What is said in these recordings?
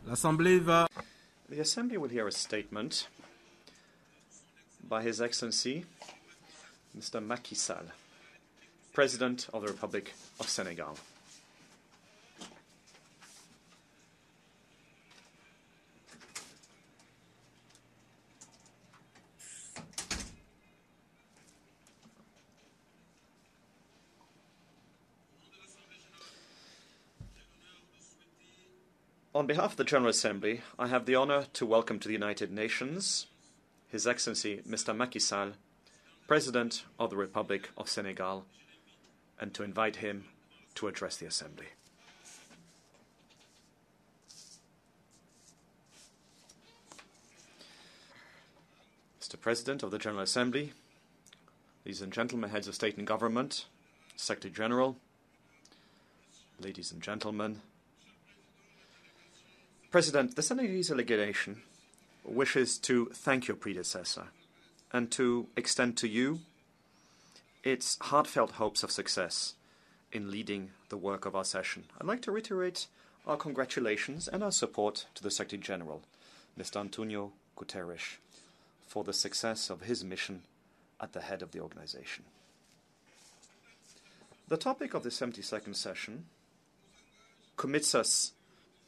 L'Assemblée va... The Assembly will hear a statement by His Excellency Mr. Macky Sall, President of the Republic of Senegal. On behalf of the General Assembly, I have the honor to welcome to the United Nations His Excellency Mr. Macky Sall, President of the Republic of Senegal, and to invite him to address the Assembly. Mr. President of the General Assembly, ladies and gentlemen, heads of state and government, Secretary General, ladies and gentlemen, President, the Senegalese delegation wishes to thank your predecessor and to extend to you its heartfelt hopes of success in leading the work of our session. I'd like to reiterate our congratulations and our support to the Secretary General, Mr. Antonio Guterres, for the success of his mission at the head of the organization. The topic of the 72nd session commits us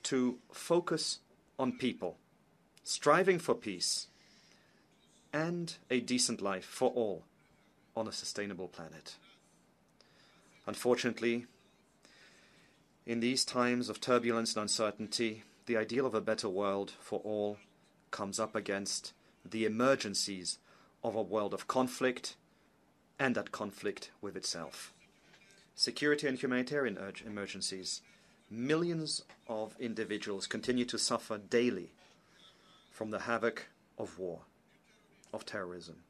to focus on people, striving for peace and a decent life for all on a sustainable planet. Unfortunately, in these times of turbulence and uncertainty, the ideal of a better world for all comes up against the emergencies of a world of conflict and at conflict with itself. Security and humanitarian emergencies. Millions of individuals continue to suffer daily from the havoc of war, of terrorism,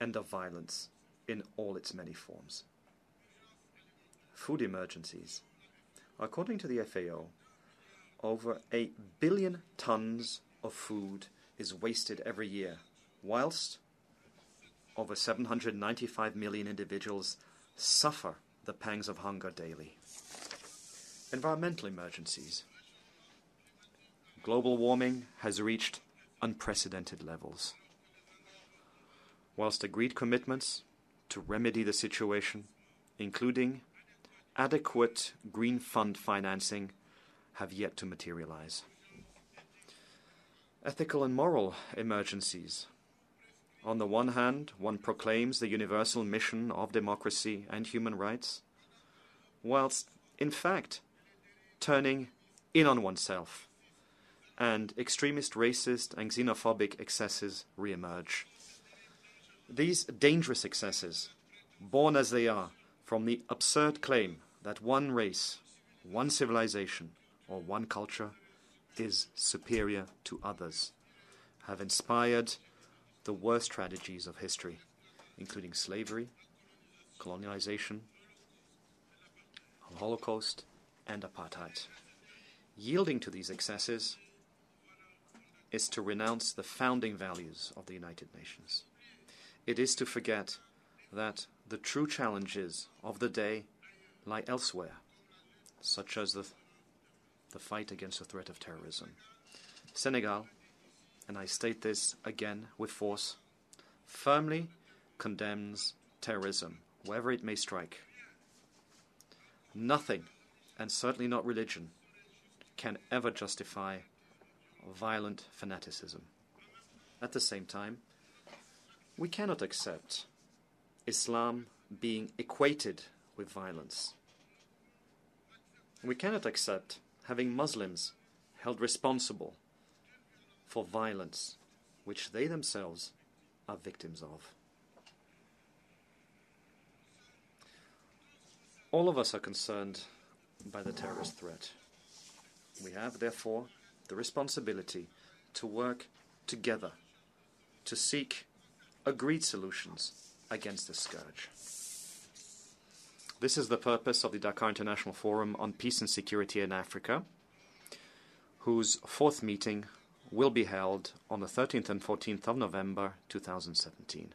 and of violence in all its many forms. Food emergencies. According to the FAO, over 1 billion tons of food is wasted every year, whilst over 795 million individuals suffer the pangs of hunger daily. Environmental emergencies. Global warming has reached unprecedented levels. Whilst agreed commitments to remedy the situation, including adequate green fund financing, have yet to materialize. Ethical and moral emergencies. On the one hand, one proclaims the universal mission of democracy and human rights, whilst, in fact, turning in on oneself, and extremist racist and xenophobic excesses re-emerge. These dangerous excesses, born as they are from the absurd claim that one race, one civilization, or one culture is superior to others, have inspired the worst tragedies of history, including slavery, colonialization, the Holocaust, and apartheid. Yielding to these excesses is to renounce the founding values of the United Nations. It is to forget that the true challenges of the day lie elsewhere, such as the fight against the threat of terrorism. Senegal, and I state this again with force, firmly condemns terrorism, wherever it may strike. Nothing, and certainly not religion, can ever justify violent fanaticism. At the same time, we cannot accept Islam being equated with violence. We cannot accept having Muslims held responsible for violence which they themselves are victims of. All of us are concerned by the terrorist threat. We have, therefore, the responsibility to work together to seek agreed solutions against this scourge. This is the purpose of the Dakar International Forum on Peace and Security in Africa, whose fourth meeting will be held on the 13th and 14th of November 2017.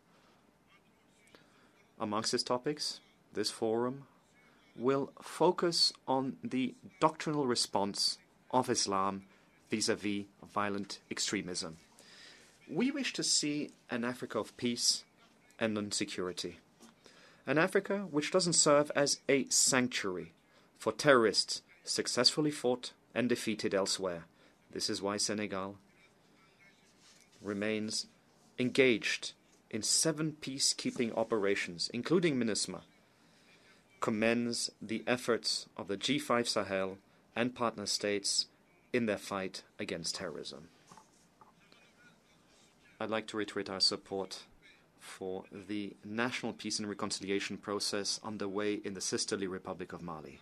Amongst its topics, this forum will focus on the doctrinal response of Islam vis-à-vis violent extremism. We wish to see an Africa of peace and non-security. An Africa which doesn't serve as a sanctuary for terrorists successfully fought and defeated elsewhere. This is why Senegal remains engaged in 7 peacekeeping operations, including MINUSMA, commends the efforts of the G5 Sahel and partner states in their fight against terrorism. I'd like to reiterate our support for the national peace and reconciliation process underway in the sisterly Republic of Mali.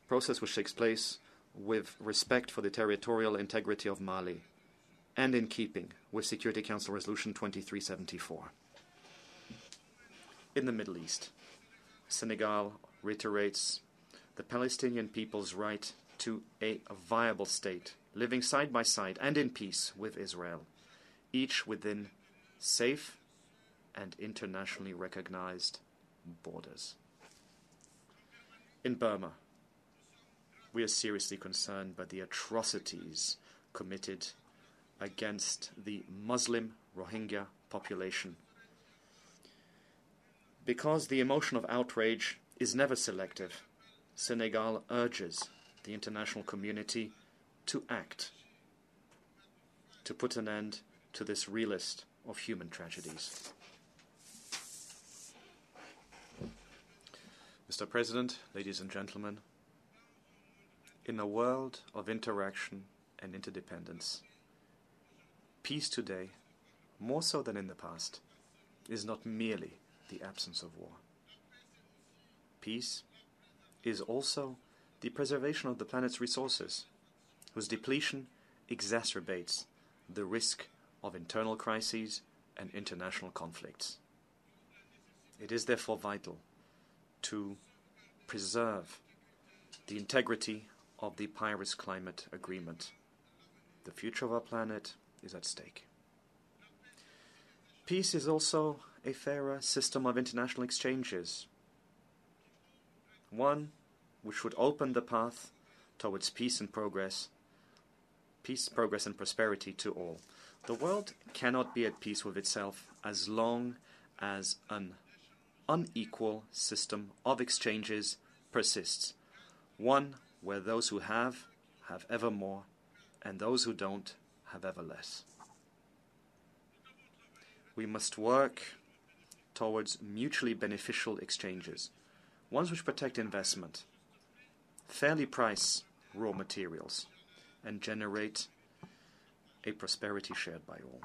Process which takes place with respect for the territorial integrity of Mali and in keeping with Security Council Resolution 2374. In the Middle East, Senegal reiterates the Palestinian people's right to a viable state, living side by side and in peace with Israel, each within safe and internationally recognized borders. In Burma, we are seriously concerned by the atrocities committed against the Muslim Rohingya population. Because the emotion of outrage is never selective, Senegal urges the international community to act, to put an end to this realist of human tragedies. Mr. President, ladies and gentlemen, in a world of interaction and interdependence, peace today, more so than in the past, is not merely the absence of war. Peace is also the preservation of the planet's resources, whose depletion exacerbates the risk of internal crises and international conflicts. It is therefore vital to preserve the integrity of the Paris Climate Agreement. The future of our planet is at stake. Peace is also a fairer system of international exchanges, one which would open the path towards peace, progress and prosperity to all. The world cannot be at peace with itself as long as an unequal system of exchanges persists, one where those who have ever more, and those who don't have ever less. We must work towards mutually beneficial exchanges, ones which protect investment, fairly price raw materials, and generate a prosperity shared by all.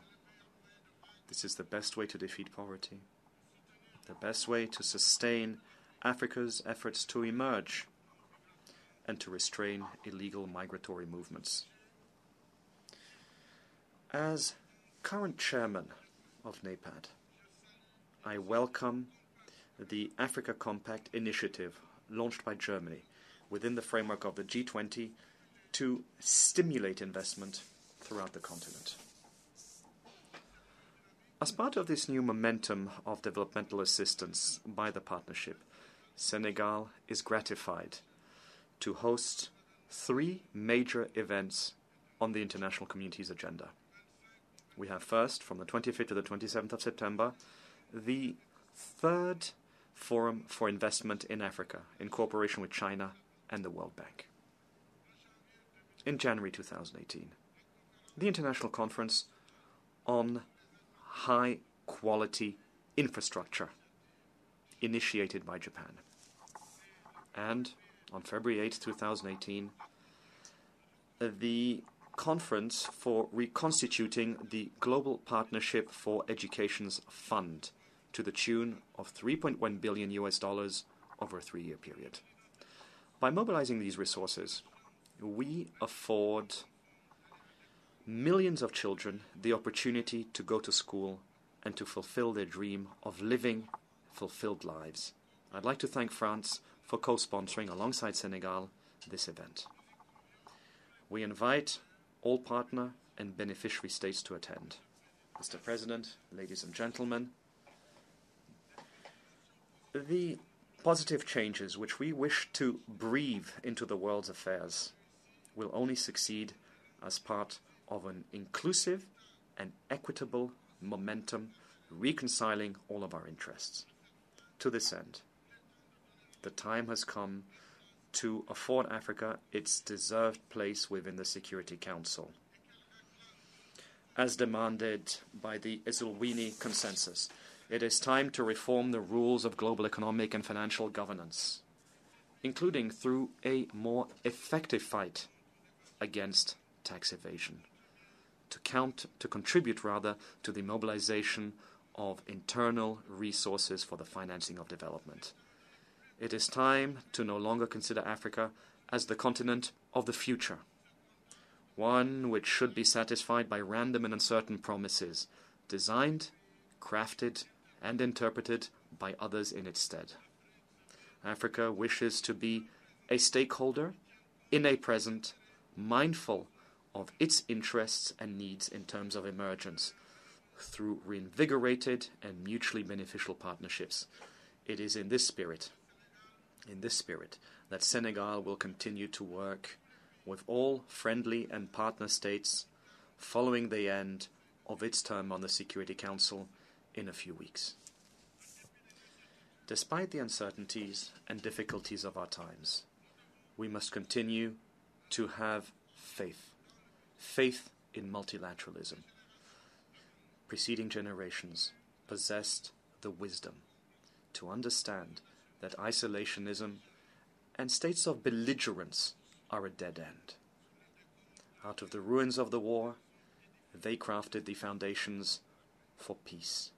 This is the best way to defeat poverty, the best way to sustain Africa's efforts to emerge and to restrain illegal migratory movements. As current chairman of NEPAD, I welcome the Africa Compact initiative launched by Germany within the framework of the G20 to stimulate investment throughout the continent. As part of this new momentum of developmental assistance by the partnership, Senegal is gratified to host 3 major events on the international community's agenda. We have first, from the 25th to the 27th of September, the 3rd Forum for Investment in Africa, in cooperation with China and the World Bank. In January 2018, the International Conference on High-Quality Infrastructure, initiated by Japan. And on February 8, 2018, the Conference for Reconstituting the Global Partnership for Education's Fund to the tune of $3.1 billion over a 3-year period. By mobilizing these resources, we afford millions of children the opportunity to go to school and to fulfill their dream of living fulfilled lives. I'd like to thank France for co-sponsoring, alongside Senegal, this event. We invite all partner and beneficiary states to attend. Mr. President, ladies and gentlemen, the positive changes which we wish to breathe into the world's affairs will only succeed as part of an inclusive and equitable momentum reconciling all of our interests. To this end, the time has come to afford Africa its deserved place within the Security Council, as demanded by the Eswatini Consensus. It is time to reform the rules of global economic and financial governance, including through a more effective fight against tax evasion, to contribute to the mobilization of internal resources for the financing of development. It is time to no longer consider Africa as the continent of the future, one which should be satisfied by random and uncertain promises, designed, crafted, and interpreted by others in its stead. Africa wishes to be a stakeholder in a present, mindful of its interests and needs in terms of emergence, through reinvigorated and mutually beneficial partnerships. It is in this spirit, that Senegal will continue to work with all friendly and partner states following the end of its term on the Security Council in a few weeks. Despite the uncertainties and difficulties of our times, we must continue to have faith in multilateralism. Preceding generations possessed the wisdom to understand that isolationism and states of belligerence are a dead end. Out of the ruins of the war, they crafted the foundations for peace.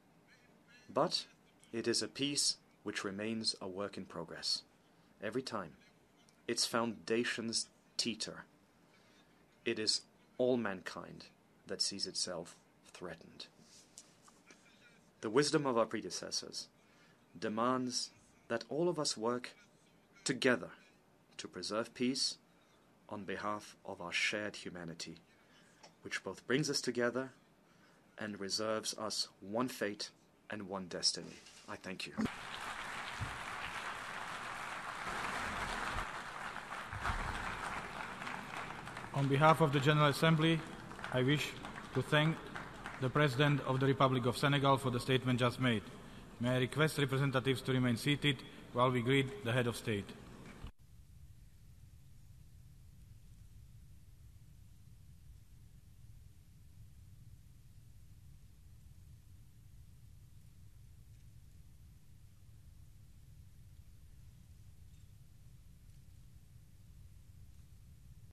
But it is a peace which remains a work in progress. Every time its foundations teeter, it is all mankind that sees itself threatened. The wisdom of our predecessors demands that all of us work together to preserve peace on behalf of our shared humanity, which both brings us together and reserves us one fate and one destiny. I thank you. On behalf of the General Assembly, I wish to thank the President of the Republic of Senegal for the statement just made. May I request representatives to remain seated while we greet the Head of State.